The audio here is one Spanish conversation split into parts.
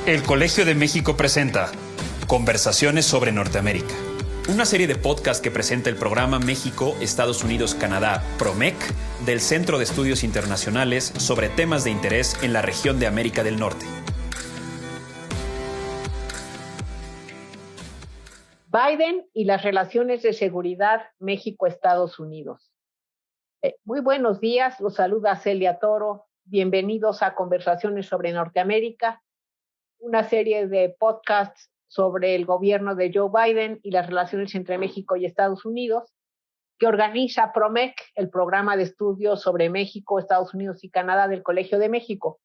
El Colegio de México presenta Conversaciones sobre Norteamérica, una serie de podcasts que presenta el programa México, Estados Unidos, Canadá, PROMEC, del Centro de Estudios Internacionales sobre temas de interés en la región de América del Norte. Biden y las relaciones de seguridad México-Estados Unidos. Muy buenos días, los saluda Celia Toro. Bienvenidos a Conversaciones sobre Norteamérica, una serie de podcasts sobre el gobierno de Joe Biden y las relaciones entre México y Estados Unidos, que organiza PROMEC, el programa de estudios sobre México, Estados Unidos y Canadá del Colegio de México.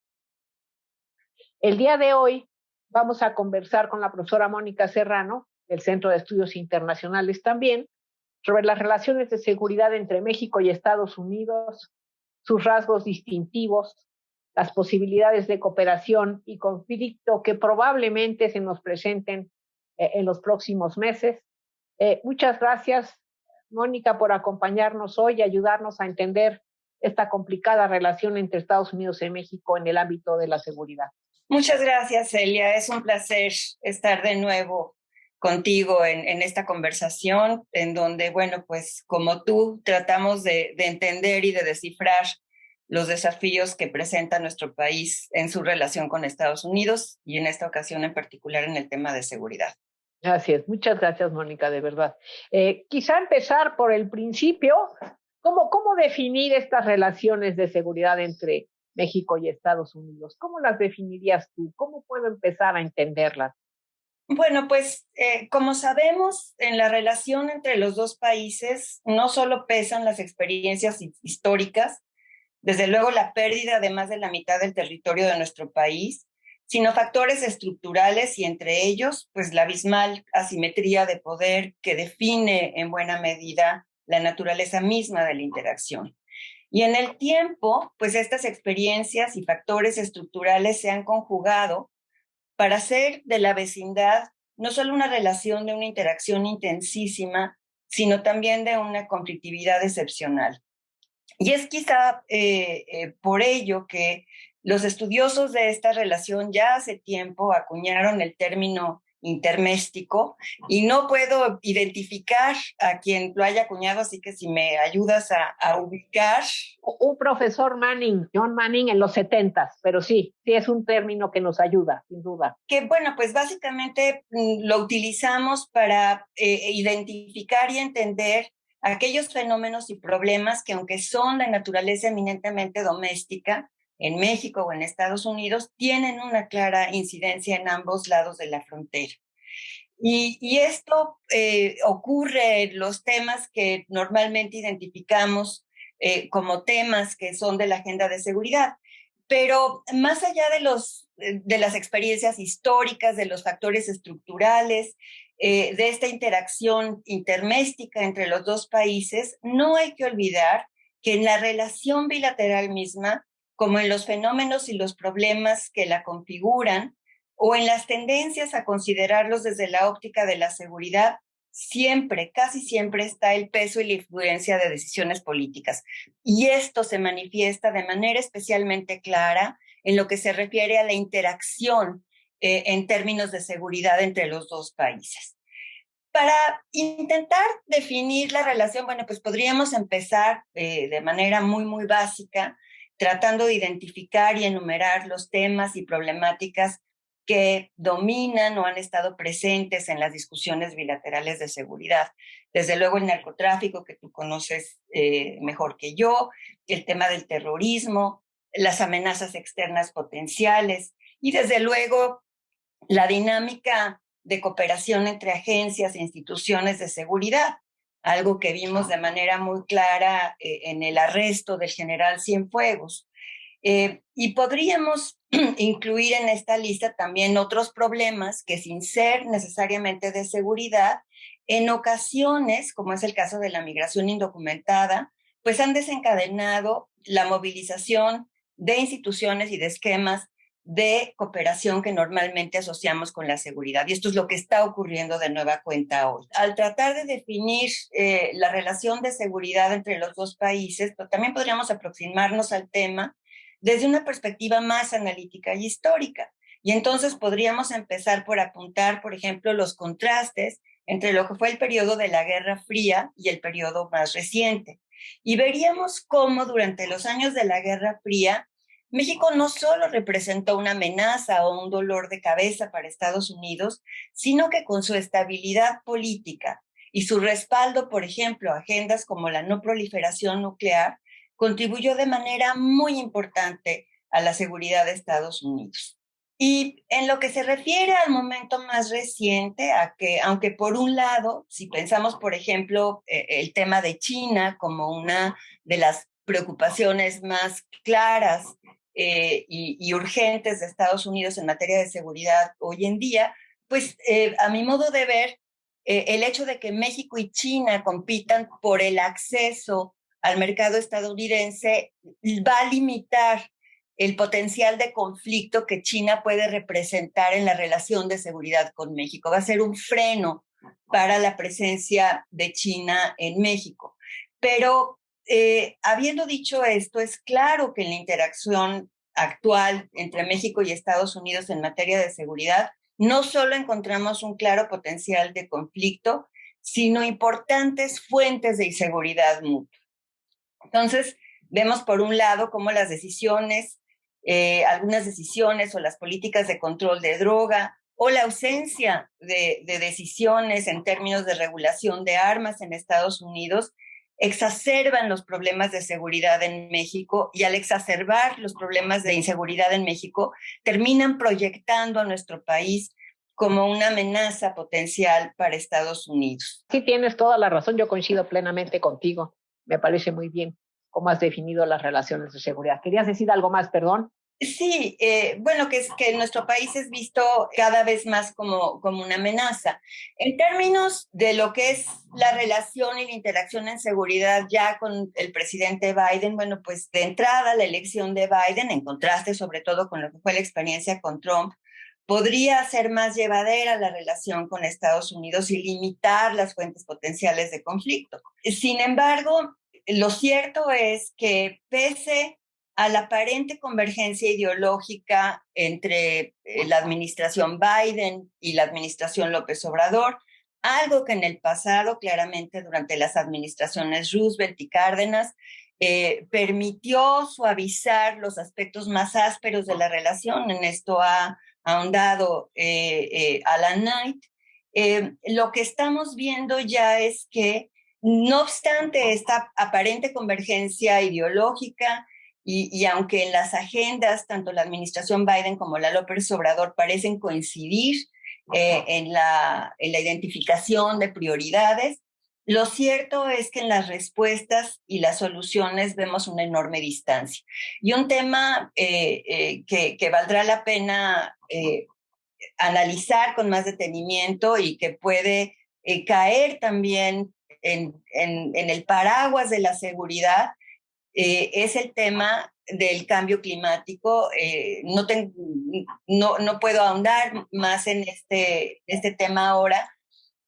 El día de hoy vamos a conversar con la profesora Mónica Serrano, del Centro de Estudios Internacionales también, sobre las relaciones de seguridad entre México y Estados Unidos, sus rasgos distintivos, las posibilidades de cooperación y conflicto que probablemente se nos presenten en los próximos meses. Muchas gracias, Mónica, por acompañarnos hoy y ayudarnos a entender esta complicada relación entre Estados Unidos y México en el ámbito de la seguridad. Muchas gracias, Celia. Es un placer estar de nuevo contigo en esta conversación, en donde, bueno, pues como tú, tratamos de entender y de descifrar los desafíos que presenta nuestro país en su relación con Estados Unidos y en esta ocasión en particular en el tema de seguridad. Así es. Muchas gracias, Mónica, de verdad. Quizá empezar por el principio. ¿Cómo definir estas relaciones de seguridad entre México y Estados Unidos? ¿Cómo las definirías tú? ¿Cómo puedo empezar a entenderlas? Bueno, pues como sabemos, en la relación entre los dos países no solo pesan las experiencias históricas, desde luego la pérdida de más de la mitad del territorio de nuestro país, sino factores estructurales y entre ellos, pues la abismal asimetría de poder que define en buena medida la naturaleza misma de la interacción. Y en el tiempo, pues estas experiencias y factores estructurales se han conjugado para hacer de la vecindad no solo una relación de una interacción intensísima, sino también de una conflictividad excepcional. Y es quizá por ello que los estudiosos de esta relación ya hace tiempo acuñaron el término interméstico y no puedo identificar a quien lo haya acuñado, así que si me ayudas a ubicar. Un profesor Manning, John Manning, en los 70s, pero sí es un término que nos ayuda, sin duda. Que bueno, pues básicamente lo utilizamos para identificar y entender aquellos fenómenos y problemas que, aunque son de naturaleza eminentemente doméstica, en México o en Estados Unidos, tienen una clara incidencia en ambos lados de la frontera. Y esto ocurre en los temas que normalmente identificamos como temas que son de la agenda de seguridad. Pero más allá de las experiencias históricas, de los factores estructurales, de esta interacción interméstica entre los dos países, no hay que olvidar que en la relación bilateral misma, como en los fenómenos y los problemas que la configuran, o en las tendencias a considerarlos desde la óptica de la seguridad, siempre, casi siempre está el peso y la influencia de decisiones políticas. Y esto se manifiesta de manera especialmente clara en lo que se refiere a la interacción en términos de seguridad entre los dos países. Para intentar definir la relación, bueno, pues podríamos empezar de manera muy, muy básica, tratando de identificar y enumerar los temas y problemáticas que dominan o han estado presentes en las discusiones bilaterales de seguridad. Desde luego el narcotráfico, que tú conoces mejor que yo, el tema del terrorismo, las amenazas externas potenciales y desde luego la dinámica de cooperación entre agencias e instituciones de seguridad, algo que vimos de manera muy clara en el arresto del general Cienfuegos. Y podríamos incluir en esta lista también otros problemas que, sin ser necesariamente de seguridad, en ocasiones, como es el caso de la migración indocumentada, pues han desencadenado la movilización de instituciones y de esquemas de cooperación que normalmente asociamos con la seguridad. Y esto es lo que está ocurriendo de nueva cuenta hoy. Al tratar de definir la relación de seguridad entre los dos países, pues también podríamos aproximarnos al tema desde una perspectiva más analítica y histórica. Y entonces podríamos empezar por apuntar, por ejemplo, los contrastes entre lo que fue el periodo de la Guerra Fría y el periodo más reciente. Y veríamos cómo durante los años de la Guerra Fría, México no solo representó una amenaza o un dolor de cabeza para Estados Unidos, sino que con su estabilidad política y su respaldo, por ejemplo, a agendas como la no proliferación nuclear, contribuyó de manera muy importante a la seguridad de Estados Unidos. Y en lo que se refiere al momento más reciente, a que, aunque por un lado, si pensamos, por ejemplo, el tema de China como una de las preocupaciones más claras y urgentes de Estados Unidos en materia de seguridad hoy en día, pues a mi modo de ver, el hecho de que México y China compitan por el acceso al mercado estadounidense va a limitar el potencial de conflicto que China puede representar en la relación de seguridad con México. Va a ser un freno para la presencia de China en México. Pero habiendo dicho esto, es claro que en la interacción actual entre México y Estados Unidos en materia de seguridad, no solo encontramos un claro potencial de conflicto, sino importantes fuentes de inseguridad mutua. Entonces, vemos por un lado cómo las decisiones, algunas decisiones o las políticas de control de droga o la ausencia de decisiones en términos de regulación de armas en Estados Unidos exacerban los problemas de seguridad en México, y al exacerbar los problemas de inseguridad en México, terminan proyectando a nuestro país como una amenaza potencial para Estados Unidos. Sí, tienes toda la razón, yo coincido plenamente contigo. Me parece muy bien cómo has definido las relaciones de seguridad. ¿Querías decir algo más, perdón? Sí, bueno, que es que nuestro país es visto cada vez más como una amenaza. En términos de lo que es la relación y la interacción en seguridad ya con el presidente Biden, bueno, pues de entrada la elección de Biden, en contraste sobre todo con lo que fue la experiencia con Trump, podría hacer más llevadera la relación con Estados Unidos y limitar las fuentes potenciales de conflicto. Sin embargo, lo cierto es que pese a la aparente convergencia ideológica entre la administración Biden y la administración López Obrador, algo que en el pasado, claramente durante las administraciones Roosevelt y Cárdenas, permitió suavizar los aspectos más ásperos de la relación. En esto ha ahondado Alan Knight. Lo que estamos viendo ya es que, no obstante esta aparente convergencia ideológica, y aunque en las agendas, tanto la administración Biden como la López Obrador parecen coincidir en la identificación de prioridades, lo cierto es que en las respuestas y las soluciones vemos una enorme distancia. Y un tema que valdrá la pena analizar con más detenimiento y que puede caer también en el paraguas de la seguridad, es el tema del cambio climático. No puedo ahondar más en este tema ahora,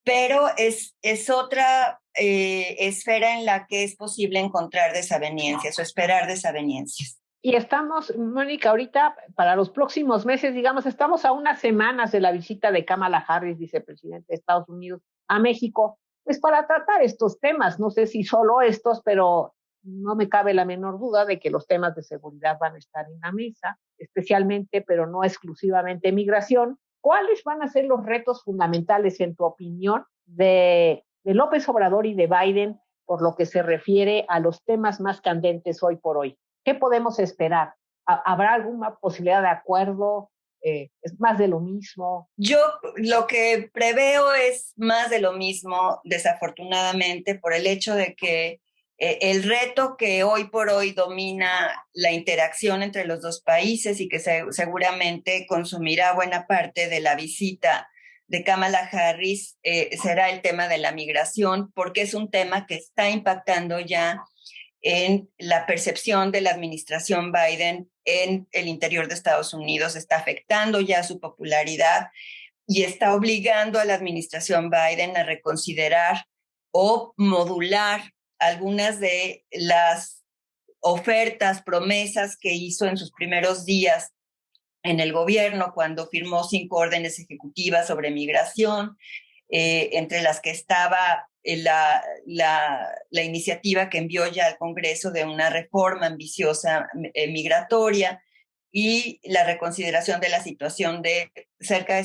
pero es otra esfera en la que es posible encontrar desavenencias o esperar desavenencias. Y estamos, Mónica, ahorita para los próximos meses, digamos, estamos a unas semanas de la visita de Kamala Harris, vicepresidente de Estados Unidos, a México, pues para tratar estos temas. No sé si solo estos, pero no me cabe la menor duda de que los temas de seguridad van a estar en la mesa, especialmente, pero no exclusivamente, migración. ¿Cuáles van a ser los retos fundamentales, en tu opinión, de López Obrador y de Biden por lo que se refiere a los temas más candentes hoy por hoy? ¿Qué podemos esperar? ¿Habrá alguna posibilidad de acuerdo? ¿Es más de lo mismo? Yo lo que preveo es más de lo mismo, desafortunadamente, por el hecho de que el reto que hoy por hoy domina la interacción entre los dos países y que seguramente consumirá buena parte de la visita de Kamala Harris será el tema de la migración, porque es un tema que está impactando ya en la percepción de la administración Biden en el interior de Estados Unidos, está afectando ya su popularidad y está obligando a la administración Biden a reconsiderar o modular algunas de las ofertas, promesas que hizo en sus primeros días en el gobierno cuando firmó 5 órdenes ejecutivas sobre migración, entre las que estaba la iniciativa que envió ya al Congreso de una reforma ambiciosa migratoria y la reconsideración de la situación de cerca de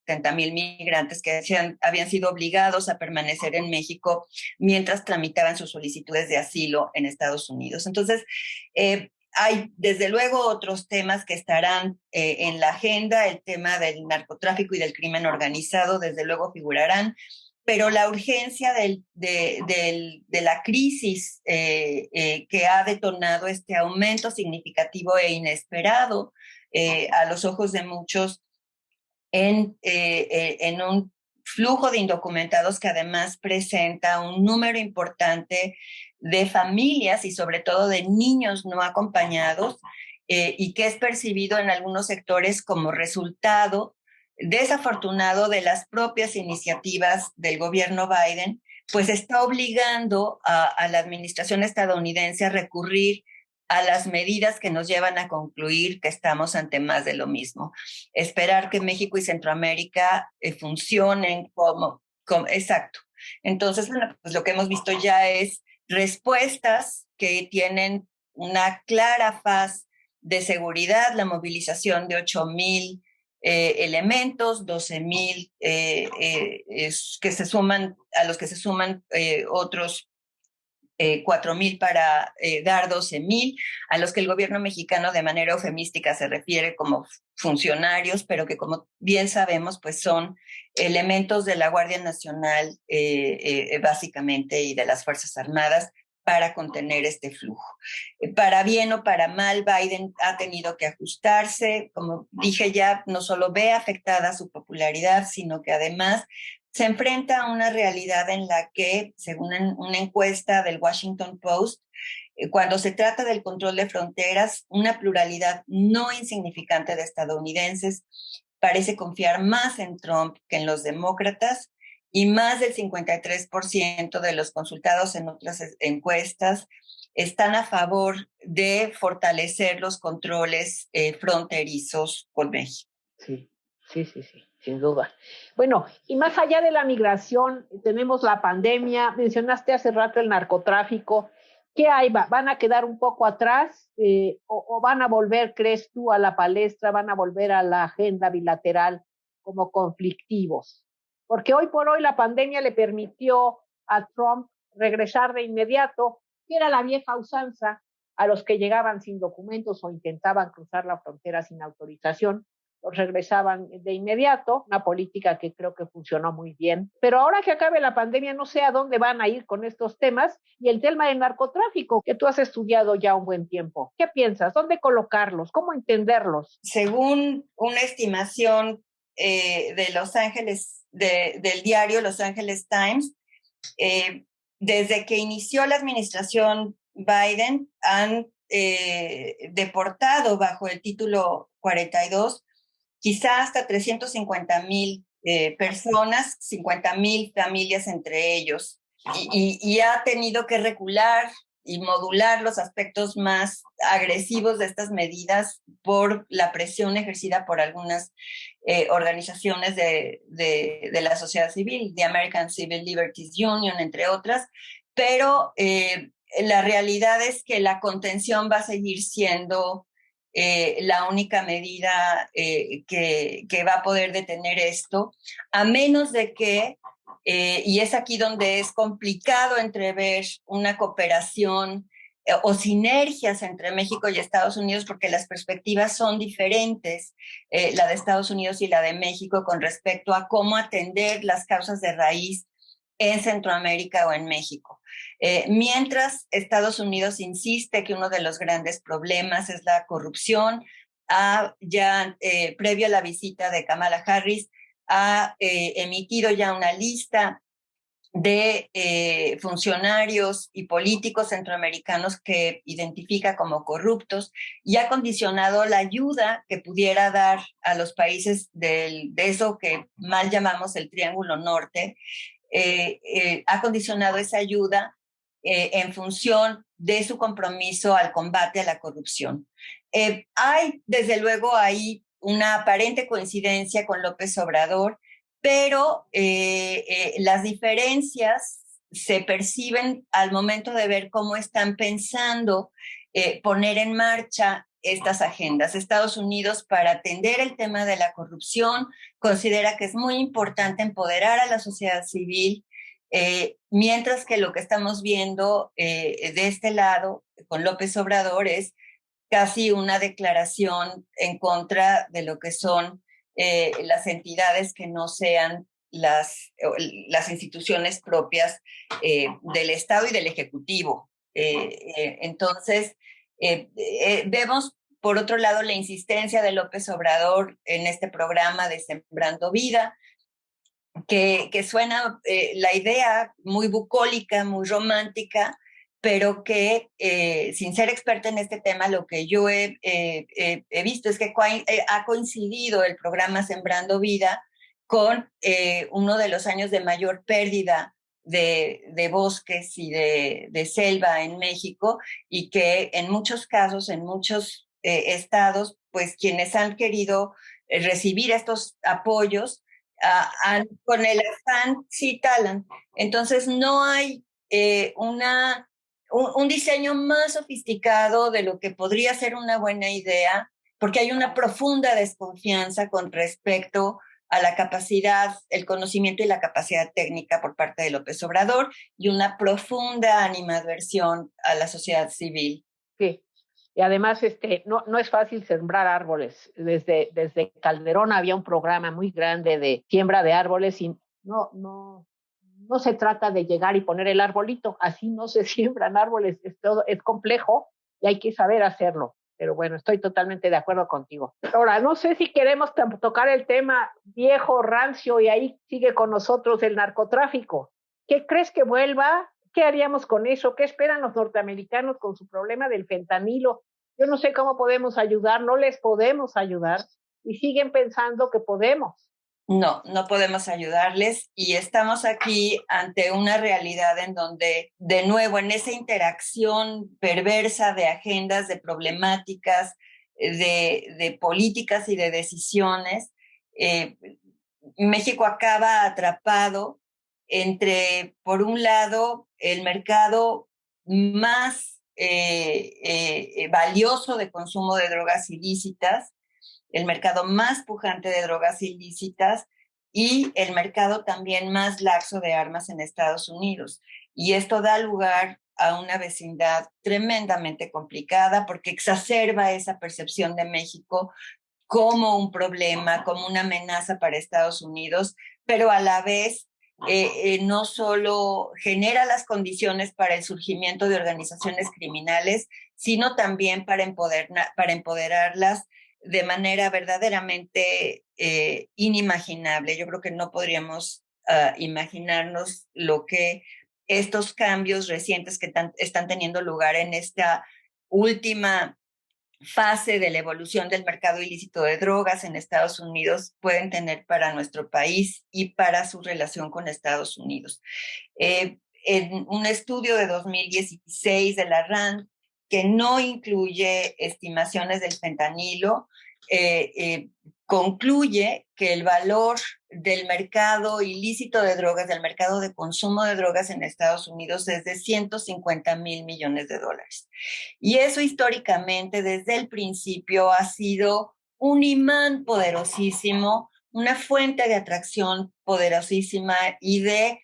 70,000 migrantes que habían sido obligados a permanecer en México mientras tramitaban sus solicitudes de asilo en Estados Unidos. Entonces, hay desde luego otros temas que estarán en la agenda. El tema del narcotráfico y del crimen organizado desde luego figurarán, pero la urgencia de la crisis que ha detonado este aumento significativo e inesperado a los ojos de muchos en un flujo de indocumentados que además presenta un número importante de familias y sobre todo de niños no acompañados y que es percibido en algunos sectores como resultado desafortunado de las propias iniciativas del gobierno Biden, pues está obligando a la administración estadounidense a recurrir a las medidas que nos llevan a concluir que estamos ante más de lo mismo. Esperar que México y Centroamérica funcionen como exacto. Entonces, bueno, pues lo que hemos visto ya es respuestas que tienen una clara faz de seguridad, la movilización de 8,000 elementos, 12,000 que se suman, a los que se suman otros 4,000 para dar 12,000, a los que el gobierno mexicano de manera eufemística se refiere como funcionarios, pero que como bien sabemos, pues son elementos de la Guardia Nacional básicamente y de las Fuerzas Armadas para contener este flujo. Para bien o para mal, Biden ha tenido que ajustarse. Como dije ya, no solo ve afectada su popularidad, sino que además se enfrenta a una realidad en la que, según una encuesta del Washington Post, cuando se trata del control de fronteras, una pluralidad no insignificante de estadounidenses parece confiar más en Trump que en los demócratas, y más del 53% de los consultados en otras encuestas están a favor de fortalecer los controles fronterizos con México. Sí, sin duda. Bueno, y más allá de la migración, tenemos la pandemia, mencionaste hace rato el narcotráfico. ¿Qué hay? ¿Van a quedar un poco atrás o van a volver, crees tú, a la palestra, van a volver a la agenda bilateral como conflictivos? Porque hoy por hoy la pandemia le permitió a Trump regresar de inmediato, que era la vieja usanza, a los que llegaban sin documentos o intentaban cruzar la frontera sin autorización, los regresaban de inmediato, una política que creo que funcionó muy bien. Pero ahora que acabe la pandemia, no sé a dónde van a ir con estos temas y el tema del narcotráfico, que tú has estudiado ya un buen tiempo. ¿Qué piensas? ¿Dónde colocarlos? ¿Cómo entenderlos? Según una estimación de Los Ángeles, del diario Los Angeles Times, desde que inició la administración Biden, han deportado bajo el título 42 quizá hasta 350,000 personas, 50,000 familias entre ellos, y ha tenido que regular y modular los aspectos más agresivos de estas medidas por la presión ejercida por algunas organizaciones de la sociedad civil, the American Civil Liberties Union, entre otras, pero la realidad es que la contención va a seguir siendo la única medida que va a poder detener esto, a menos de que, y es aquí donde es complicado entrever una cooperación o sinergias entre México y Estados Unidos, porque las perspectivas son diferentes, la de Estados Unidos y la de México, con respecto a cómo atender las causas de raíz en Centroamérica o en México. Mientras Estados Unidos insiste que uno de los grandes problemas es la corrupción, previo a la visita de Kamala Harris, ha emitido ya una lista de funcionarios y políticos centroamericanos que identifica como corruptos y ha condicionado la ayuda que pudiera dar a los países de eso que mal llamamos el Triángulo Norte, ha condicionado esa ayuda en función de su compromiso al combate a la corrupción. Hay, desde luego, ahí una aparente coincidencia con López Obrador, pero las diferencias se perciben al momento de ver cómo están pensando poner en marcha estas agendas. Estados Unidos, para atender el tema de la corrupción, considera que es muy importante empoderar a la sociedad civil, mientras que lo que estamos viendo de este lado con López Obrador es casi una declaración en contra de lo que son las entidades que no sean las instituciones propias del Estado y del Ejecutivo. Entonces, vemos, por otro lado, la insistencia de López Obrador en este programa de Sembrando Vida, que suena la idea muy bucólica, muy romántica, pero que sin ser experta en este tema, lo que yo he visto es que ha coincidido el programa Sembrando Vida con uno de los años de mayor pérdida de bosques y de selva en México, y que en muchos casos, en muchos estados, pues quienes han querido recibir estos apoyos con el afán, sí talan. Entonces no hay un diseño más sofisticado de lo que podría ser una buena idea, porque hay una profunda desconfianza con respecto a la capacidad, el conocimiento y la capacidad técnica por parte de López Obrador, y una profunda animadversión a la sociedad civil. Sí. Y además, no es fácil sembrar árboles. Desde Calderón había un programa muy grande de siembra de árboles y no se trata de llegar y poner el arbolito. Así no se siembran árboles. Es complejo y hay que saber hacerlo. Pero bueno, estoy totalmente de acuerdo contigo. Ahora, no sé si queremos tocar el tema viejo, rancio, y ahí sigue con nosotros el narcotráfico. ¿Qué crees que vuelva? ¿Qué haríamos con eso? ¿Qué esperan los norteamericanos con su problema del fentanilo? Yo no sé cómo podemos ayudar, no les podemos ayudar y siguen pensando que podemos. No podemos ayudarles, y estamos aquí ante una realidad en donde, de nuevo, en esa interacción perversa de agendas, de problemáticas, de políticas y de decisiones, México acaba atrapado entre, por un lado, el mercado más valioso de consumo de drogas ilícitas, el mercado más pujante de drogas ilícitas y el mercado también más laxo de armas en Estados Unidos. Y esto da lugar a una vecindad tremendamente complicada, porque exacerba esa percepción de México como un problema, como una amenaza para Estados Unidos, pero a la vez no solo genera las condiciones para el surgimiento de organizaciones criminales, sino también para empoderarlas de manera verdaderamente inimaginable. Yo creo que no podríamos imaginarnos lo que estos cambios recientes que están teniendo lugar en esta última fase de la evolución del mercado ilícito de drogas en Estados Unidos pueden tener para nuestro país y para su relación con Estados Unidos. En un estudio de 2016 de la RAND, que no incluye estimaciones del fentanilo, concluye que el valor del mercado ilícito de drogas, del mercado de consumo de drogas en Estados Unidos, es de $150 mil millones. Y eso históricamente, desde el principio, ha sido un imán poderosísimo, una fuente de atracción poderosísima y de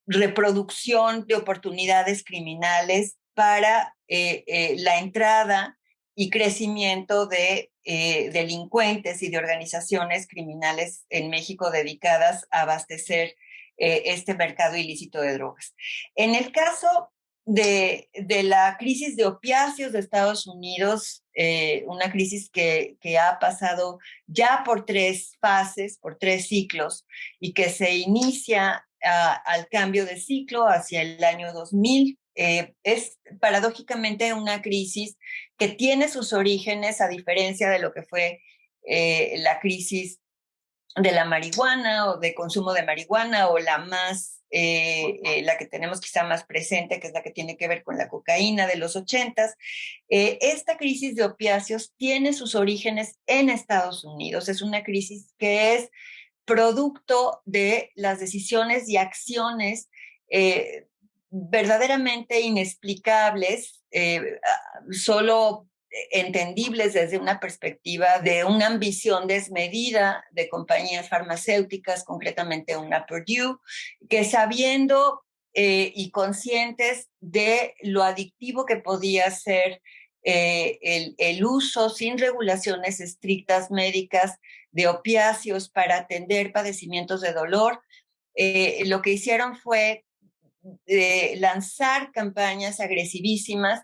reproducción de oportunidades criminales para la entrada y crecimiento de delincuentes y de organizaciones criminales en México dedicadas a abastecer este mercado ilícito de drogas. En el caso de la crisis de opiáceos de Estados Unidos, una crisis que ha pasado ya por 3 fases, por 3 ciclos, y que se inicia al cambio de ciclo hacia el año 2000, es paradójicamente una crisis que tiene sus orígenes, a diferencia de lo que fue la crisis de la marihuana o de consumo de marihuana, o la más la que tenemos quizá más presente, que es la que tiene que ver con la cocaína de los 80s. Esta crisis de opiáceos tiene sus orígenes en Estados Unidos. Es una crisis que es producto de las decisiones y acciones verdaderamente inexplicables, solo entendibles desde una perspectiva de una ambición desmedida de compañías farmacéuticas, concretamente una Purdue, que sabiendo y conscientes de lo adictivo que podía ser el uso sin regulaciones estrictas médicas de opiáceos para atender padecimientos de dolor, lo que hicieron fue lanzar campañas agresivísimas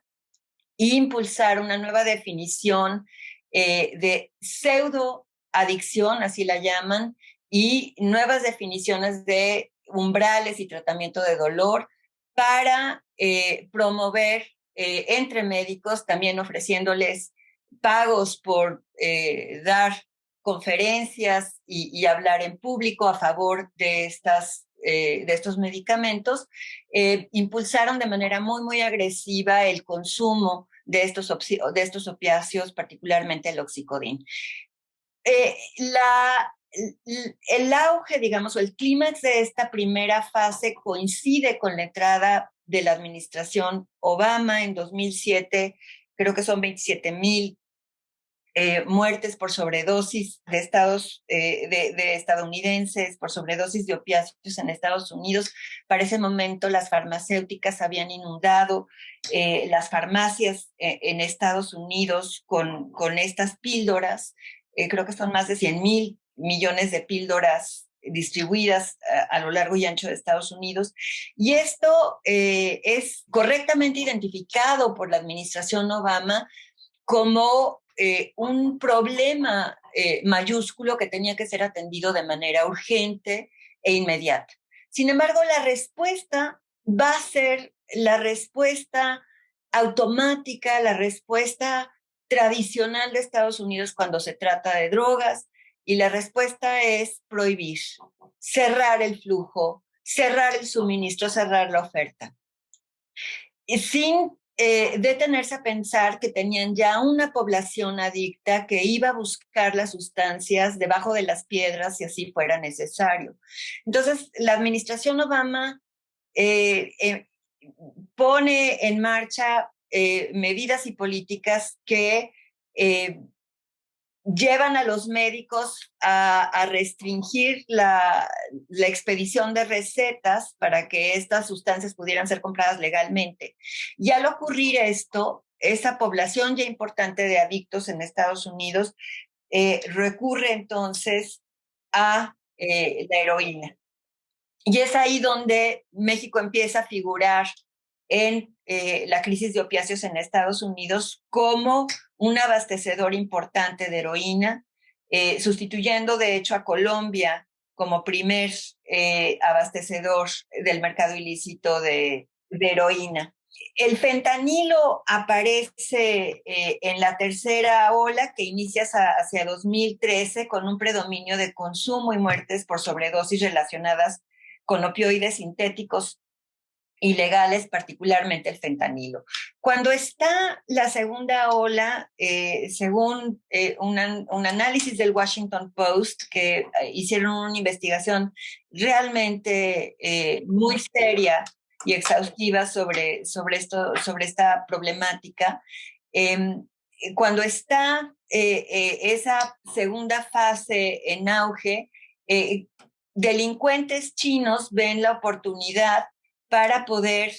e impulsar una nueva definición de pseudoadicción, así la llaman, y nuevas definiciones de umbrales y tratamiento de dolor para promover entre médicos, también ofreciéndoles pagos por dar conferencias y hablar en público a favor de estos medicamentos, impulsaron de manera muy agresiva el consumo de estos opiáceos, particularmente el oxicodín. El auge, digamos, o el clímax de esta primera fase coincide con la entrada de la administración Obama en 2007, creo que son 27,000 muertes por sobredosis de estadounidenses por sobredosis de opiáceos en Estados Unidos. Para ese momento las farmacéuticas habían inundado las farmacias en Estados Unidos con estas píldoras. Creo que son más de 100,000 millones de píldoras distribuidas a lo largo y ancho de Estados Unidos. Y esto es correctamente identificado por la administración Obama como un problema mayúsculo que tenía que ser atendido de manera urgente e inmediata. Sin embargo, la respuesta va a ser la respuesta automática, la respuesta tradicional de Estados Unidos cuando se trata de drogas, y la respuesta es prohibir, cerrar el flujo, cerrar el suministro, cerrar la oferta. Y sin detenerse a pensar que tenían ya una población adicta que iba a buscar las sustancias debajo de las piedras si así fuera necesario. Entonces, la administración Obama pone en marcha medidas y políticas que llevan a los médicos a restringir la expedición de recetas para que estas sustancias pudieran ser compradas legalmente. Y al ocurrir esto, esa población ya importante de adictos en Estados Unidos recurre entonces a la heroína. Y es ahí donde México empieza a figurar en la crisis de opiáceos en Estados Unidos como un abastecedor importante de heroína, sustituyendo de hecho a Colombia como primer abastecedor del mercado ilícito de heroína. El fentanilo aparece en la tercera ola que inicia hacia 2013 con un predominio de consumo y muertes por sobredosis relacionadas con opioides sintéticos ilegales, particularmente el fentanilo. Cuando está la segunda ola, según un análisis del Washington Post, que hicieron una investigación realmente muy seria y exhaustiva sobre esta problemática, cuando está esa segunda fase en auge, delincuentes chinos ven la oportunidad para poder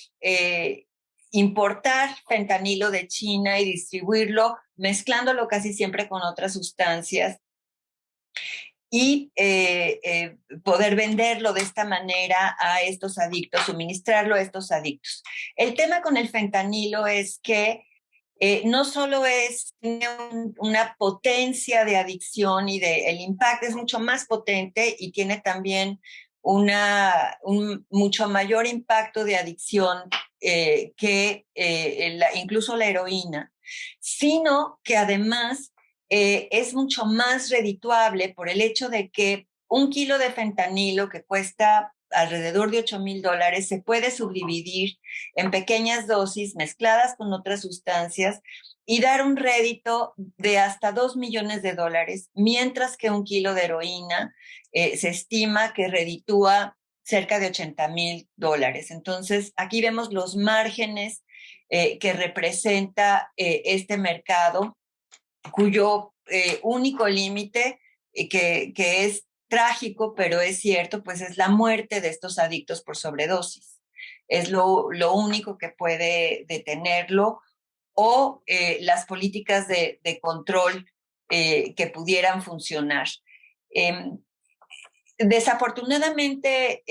importar fentanilo de China y distribuirlo, mezclándolo casi siempre con otras sustancias y poder venderlo de esta manera a estos adictos, suministrarlo a estos adictos. El tema con el fentanilo es que no solo es una potencia de adicción y el impacto es mucho más potente y tiene también un mucho mayor impacto de adicción que incluso la heroína, sino que además es mucho más redituable por el hecho de que 1 kilo de fentanilo que cuesta alrededor de $8,000, se puede subdividir en pequeñas dosis mezcladas con otras sustancias y dar un rédito de hasta $2 millones, mientras que 1 kilo de heroína se estima que reditúa cerca de $80,000. Entonces, aquí vemos los márgenes que representa este mercado, cuyo único límite, que es trágico, pero es cierto, pues es la muerte de estos adictos por sobredosis. Es lo único que puede detenerlo, o las políticas de control que pudieran funcionar. Desafortunadamente,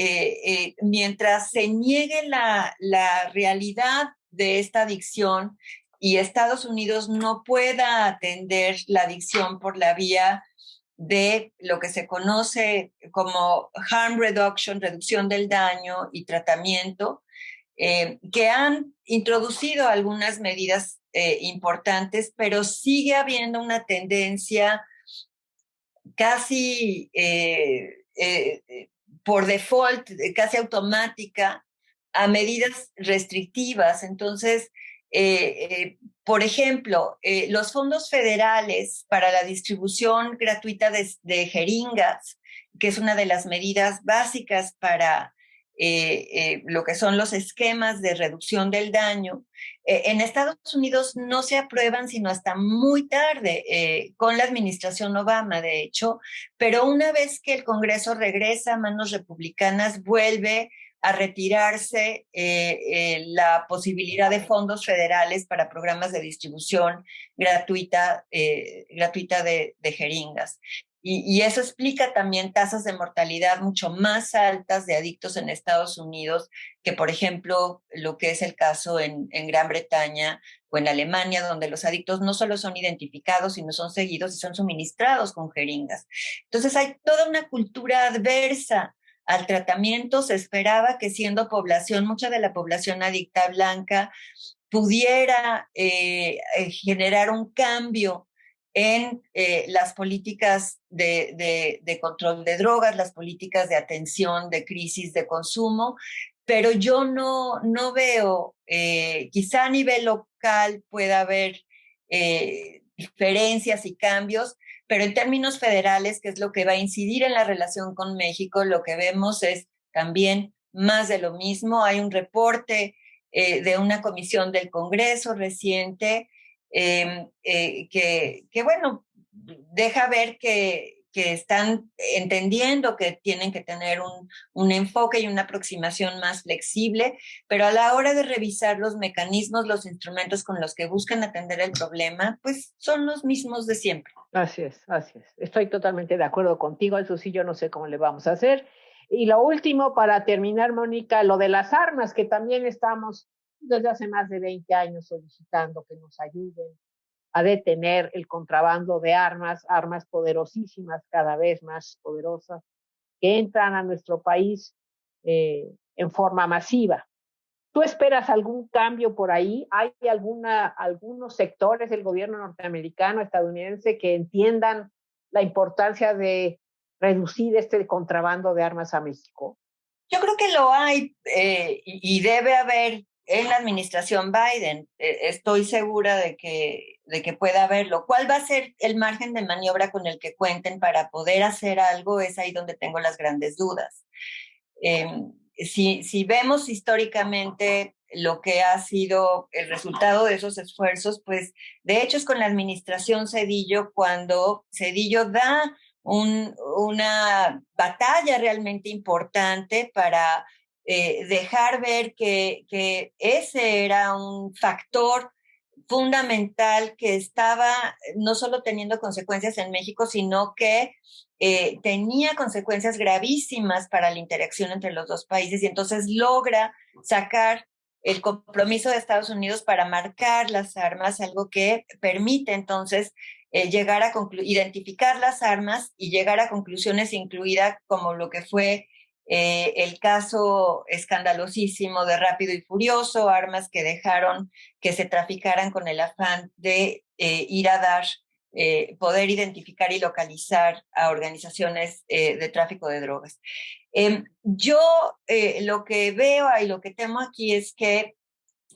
mientras se niegue la realidad de esta adicción y Estados Unidos no pueda atender la adicción por la vía de lo que se conoce como harm reduction, reducción del daño y tratamiento, que han introducido algunas medidas importantes, pero sigue habiendo una tendencia casi por default, casi automática, a medidas restrictivas. Entonces, por ejemplo, los fondos federales para la distribución gratuita de jeringas, que es una de las medidas básicas para lo que son los esquemas de reducción del daño, en Estados Unidos no se aprueban sino hasta muy tarde, con la administración Obama, de hecho, pero una vez que el Congreso regresa a manos republicanas, vuelve a retirarse la posibilidad de fondos federales para programas de distribución gratuita de jeringas. Y eso explica también tasas de mortalidad mucho más altas de adictos en Estados Unidos que, por ejemplo, lo que es el caso en Gran Bretaña o en Alemania, donde los adictos no solo son identificados, sino son seguidos y son suministrados con jeringas. Entonces hay toda una cultura adversa al tratamiento. Se esperaba que, siendo población, mucha de la población adicta blanca, pudiera generar un cambio en las políticas de control de drogas, las políticas de atención de crisis de consumo, pero yo no veo, quizá a nivel local pueda haber diferencias y cambios, pero en términos federales, que es lo que va a incidir en la relación con México, lo que vemos es también más de lo mismo. Hay un reporte de una comisión del Congreso reciente que, bueno, deja ver que están entendiendo que tienen que tener un enfoque y una aproximación más flexible, pero a la hora de revisar los mecanismos, los instrumentos con los que buscan atender el problema, pues son los mismos de siempre. Así es, así es. Estoy totalmente de acuerdo contigo, eso sí, yo no sé cómo le vamos a hacer. Y lo último, para terminar, Mónica, lo de las armas, que también estamos desde hace más de 20 años solicitando que nos ayuden a detener el contrabando de armas, armas poderosísimas, cada vez más poderosas, que entran a nuestro país en forma masiva. ¿Tú esperas algún cambio por ahí? ¿Hay algunos sectores del gobierno norteamericano, estadounidense, que entiendan la importancia de reducir este contrabando de armas a México? Yo creo que lo hay y debe haber en la administración Biden. Estoy segura de que pueda haberlo. ¿Cuál va a ser el margen de maniobra con el que cuenten para poder hacer algo? Es ahí donde tengo las grandes dudas. Si vemos históricamente lo que ha sido el resultado de esos esfuerzos, pues de hecho es con la administración Zedillo, cuando Zedillo da una batalla realmente importante para dejar ver que ese era un factor fundamental que estaba no solo teniendo consecuencias en México, sino que tenía consecuencias gravísimas para la interacción entre los dos países, y entonces logra sacar el compromiso de Estados Unidos para marcar las armas, algo que permite entonces llegar a identificar las armas y llegar a conclusiones, incluida como lo que fue el caso escandalosísimo de Rápido y Furioso, armas que dejaron que se traficaran con el afán de ir a dar poder identificar y localizar a organizaciones de tráfico de drogas. Yo lo que veo y lo que temo aquí es que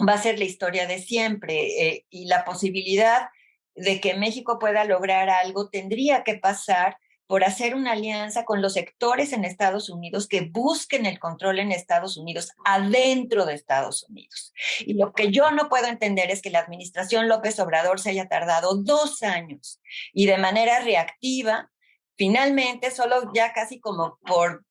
va a ser la historia de siempre y la posibilidad de que México pueda lograr algo tendría que pasar por hacer una alianza con los sectores en Estados Unidos que busquen el control en Estados Unidos, adentro de Estados Unidos. Y lo que yo no puedo entender es que la administración López Obrador se haya tardado 2 años y de manera reactiva, finalmente, solo ya casi como por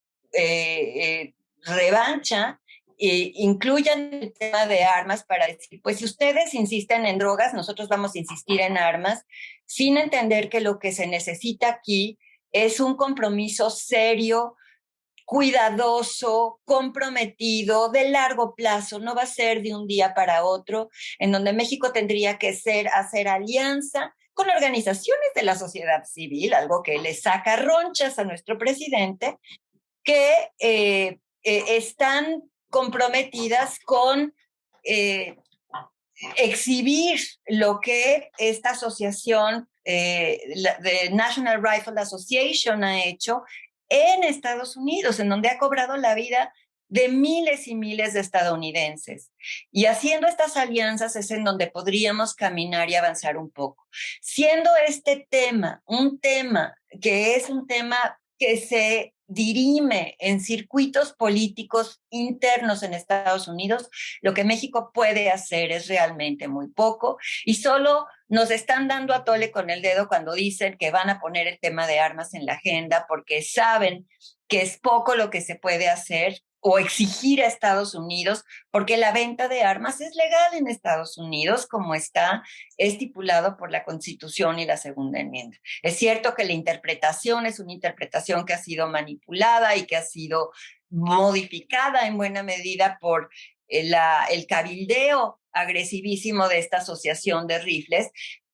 revancha, incluyan el tema de armas para decir, pues si ustedes insisten en drogas, nosotros vamos a insistir en armas, sin entender que lo que se necesita aquí es un compromiso serio, cuidadoso, comprometido, de largo plazo. No va a ser de un día para otro, en donde México tendría que hacer alianza con organizaciones de la sociedad civil, algo que le saca ronchas a nuestro presidente, que están comprometidas con exhibir lo que esta asociación de National Rifle Association ha hecho en Estados Unidos, en donde ha cobrado la vida de miles y miles de estadounidenses. Y haciendo estas alianzas es en donde podríamos caminar y avanzar un poco. Siendo este tema un tema que se dirime en circuitos políticos internos en Estados Unidos, lo que México puede hacer es realmente muy poco y solo nos están dando a tole con el dedo cuando dicen que van a poner el tema de armas en la agenda porque saben que es poco lo que se puede hacer o exigir a Estados Unidos, porque la venta de armas es legal en Estados Unidos, como está estipulado por la Constitución y la Segunda Enmienda. Es cierto que la interpretación es una interpretación que ha sido manipulada y que ha sido modificada en buena medida por el cabildeo agresivísimo de esta asociación de rifles,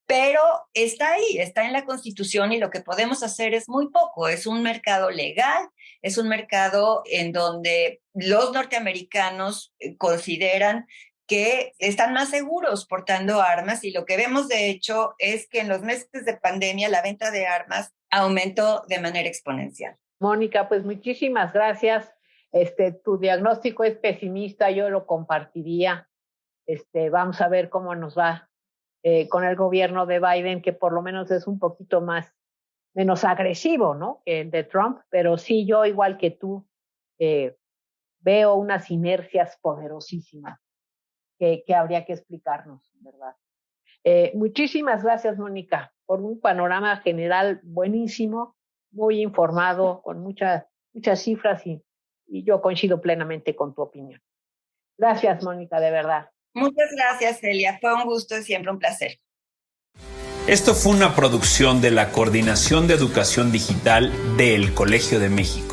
pero está ahí, está en la Constitución y lo que podemos hacer es muy poco. Es un mercado legal, es un mercado en donde los norteamericanos consideran que están más seguros portando armas y lo que vemos de hecho es que en los meses de pandemia la venta de armas aumentó de manera exponencial. Mónica, pues muchísimas gracias. Tu diagnóstico es pesimista, yo lo compartiría. Vamos a ver cómo nos va con el gobierno de Biden, que por lo menos es un poquito menos agresivo, ¿no?, que el de Trump, pero sí, yo igual que tú veo unas inercias poderosísimas que habría que explicarnos, ¿verdad? Muchísimas gracias, Mónica, por un panorama general buenísimo, muy informado, con muchas cifras y yo coincido plenamente con tu opinión. Gracias, Mónica, de verdad. Muchas gracias, Celia. Fue un gusto y siempre un placer. Esto fue una producción de la Coordinación de Educación Digital del Colegio de México.